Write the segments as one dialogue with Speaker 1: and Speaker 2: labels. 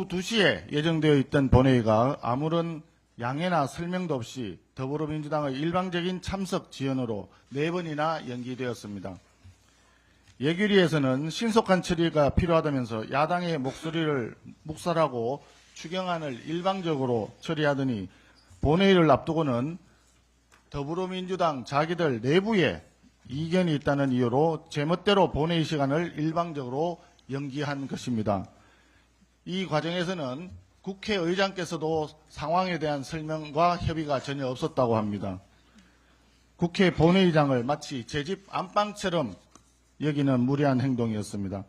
Speaker 1: 오후 2시에 예정되어 있던 본회의가 아무런 양해나 설명도 없이 더불어민주당의 일방적인 참석 지연으로 4번이나 연기되었습니다. 예규리에서는 신속한 처리가 필요하다면서 야당의 목소리를 묵살하고 추경안을 일방적으로 처리하더니 본회의를 앞두고는 더불어민주당 자기들 내부에 이견이 있다는 이유로 제멋대로 본회의 시간을 일방적으로 연기한 것입니다. 이 과정에서는 국회의장께서도 상황에 대한 설명과 협의가 전혀 없었다고 합니다. 국회 본회의장을 마치 제 집 안방처럼 여기는 무리한 행동이었습니다.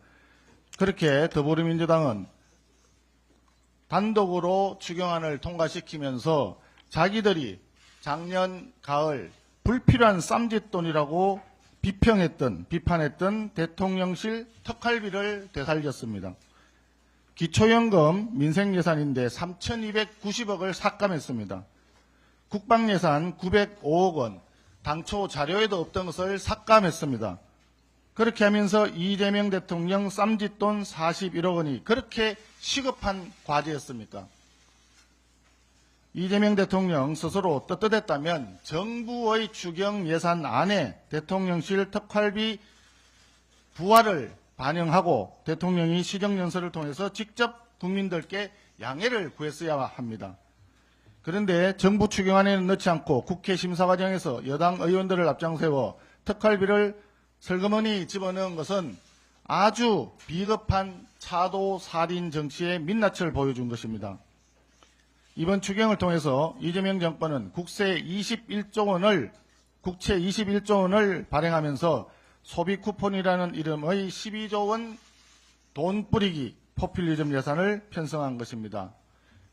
Speaker 1: 그렇게 더불어민주당은 단독으로 추경안을 통과시키면서 자기들이 작년 가을 불필요한 쌈짓돈이라고 비판했던 대통령실 특활비를 되살렸습니다. 기초연금 민생예산인데 3,290억을 삭감했습니다. 국방예산 905억 원, 당초 자료에도 없던 것을 삭감했습니다. 그렇게 하면서 이재명 대통령 쌈짓돈 41억 원이 그렇게 시급한 과제였습니까? 이재명 대통령 스스로 떳떳했다면 정부의 추경 예산 안에 대통령실 특활비 부활을 반영하고 대통령이 시정연설을 통해서 직접 국민들께 양해를 구했어야 합니다. 그런데 정부 추경안에는 넣지 않고 국회 심사 과정에서 여당 의원들을 앞장세워 특활비를 슬그머니 집어넣은 것은 아주 비겁한 차도 살인 정치의 민낯을 보여준 것입니다. 이번 추경을 통해서 이재명 정권은 국채 21조 원을 발행하면서 소비 쿠폰이라는 이름의 12조 원 돈 뿌리기 포퓰리즘 예산을 편성한 것입니다.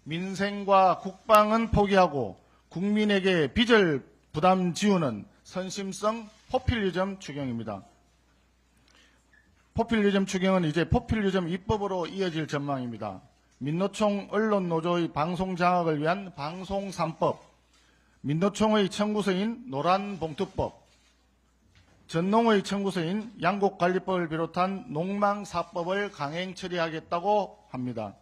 Speaker 1: 민생과 국방은 포기하고 국민에게 빚을 부담 지우는 선심성 포퓰리즘 추경입니다. 포퓰리즘 추경은 이제 포퓰리즘 입법으로 이어질 전망입니다. 민노총 언론노조의 방송 장악을 위한 방송 3법, 민노총의 청구서인 노란봉투법, 전농의 청구서인 양곡관리법을 비롯한 농망사법을 강행 처리하겠다고 합니다.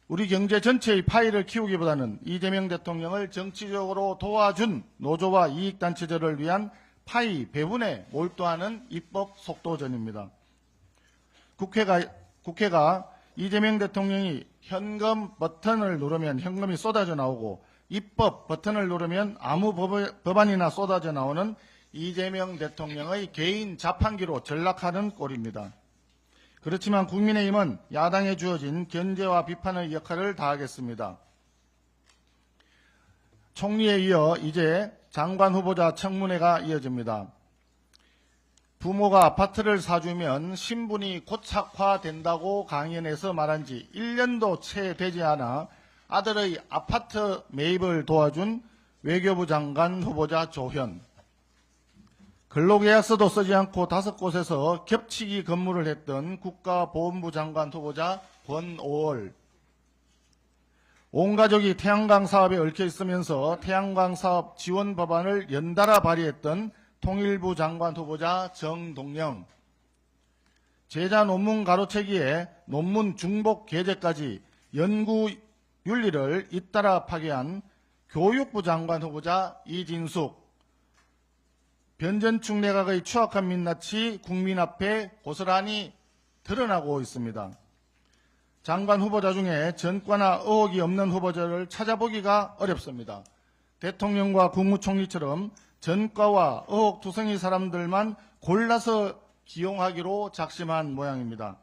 Speaker 1: 우리 경제 전체의 파이를 키우기보다는 이재명 대통령을 정치적으로 도와준 노조와 이익단체들을 위한 파이 배분에 몰두하는 입법 속도전입니다. 국회가 이재명 대통령이 현금 버튼을 누르면 현금이 쏟아져 나오고 입법 버튼을 누르면 아무 법안이나 쏟아져 나오는 이재명 대통령의 개인 자판기로 전락하는 꼴입니다. 그렇지만 국민의힘은 야당에 주어진 견제와 비판의 역할을 다하겠습니다. 총리에 이어 이제 장관 후보자 청문회가 이어집니다. 부모가 아파트를 사주면 신분이 고착화된다고 강연해서 말한 지 1년도 채 되지 않아 아들의 아파트 매입을 도와준 외교부 장관 후보자 조현, 근로계약서도 쓰지 않고 5곳에서 겹치기 근무를 했던 국가보훈부 장관 후보자 권오월, 온 가족이 태양광 사업에 얽혀 있으면서 태양광 사업 지원 법안을 연달아 발의했던 통일부 장관 후보자 정동영, 제자 논문 가로채기에 논문 중복 게재까지 연구 윤리를 잇따라 파괴한 교육부 장관 후보자 이진숙, 변전충 내각의 추악한 민낯이 국민 앞에 고스란히 드러나고 있습니다. 장관 후보자 중에 전과나 의혹이 없는 후보자를 찾아보기가 어렵습니다. 대통령과 국무총리처럼 전과와 의혹투성이 사람들만 골라서 기용하기로 작심한 모양입니다.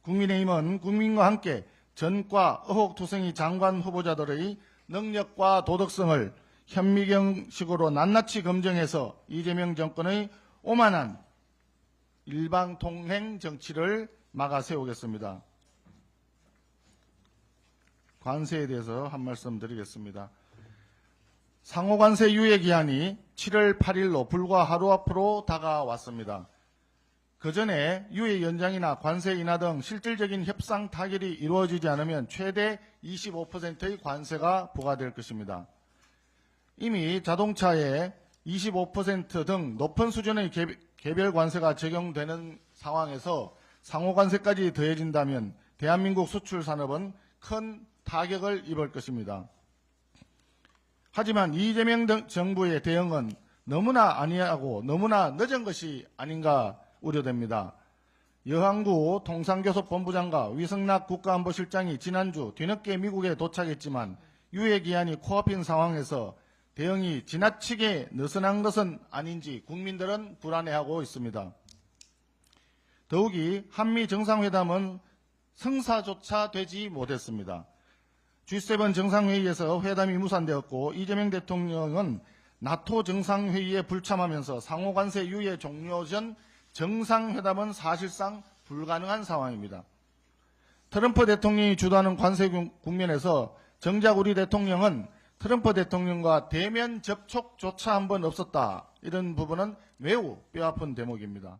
Speaker 1: 국민의힘은 국민과 함께 전과 의혹투성이 장관 후보자들의 능력과 도덕성을 현미경식으로 낱낱이 검증해서 이재명 정권의 오만한 일방통행 정치를 막아 세우겠습니다. 관세에 대해서 한 말씀 드리겠습니다. 상호관세 유예 기한이 7월 8일로 불과 하루 앞으로 다가왔습니다. 그 전에 유예 연장이나 관세 인하 등 실질적인 협상 타결이 이루어지지 않으면 최대 25%의 관세가 부과될 것입니다. 이미 자동차에 25% 등 높은 수준의 개별 관세가 적용되는 상황에서 상호 관세까지 더해진다면 대한민국 수출 산업은 큰 타격을 입을 것입니다. 하지만 이재명 정부의 대응은 너무나 안이하고 너무나 늦은 것이 아닌가 우려됩니다. 여항구 통상교섭본부장과 위성락 국가안보실장이 지난주 뒤늦게 미국에 도착했지만 유예기한이 코앞인 상황에서 대응이 지나치게 느슨한 것은 아닌지 국민들은 불안해하고 있습니다. 더욱이 한미 정상회담은 성사조차 되지 못했습니다. G7 정상회의에서 회담이 무산되었고 이재명 대통령은 나토 정상회의에 불참하면서 상호관세 유예 종료 전 정상회담은 사실상 불가능한 상황입니다. 트럼프 대통령이 주도하는 관세 국면에서 정작 우리 대통령은 트럼프 대통령과 대면 접촉조차 한 번 없었다. 이런 부분은 매우 뼈아픈 대목입니다.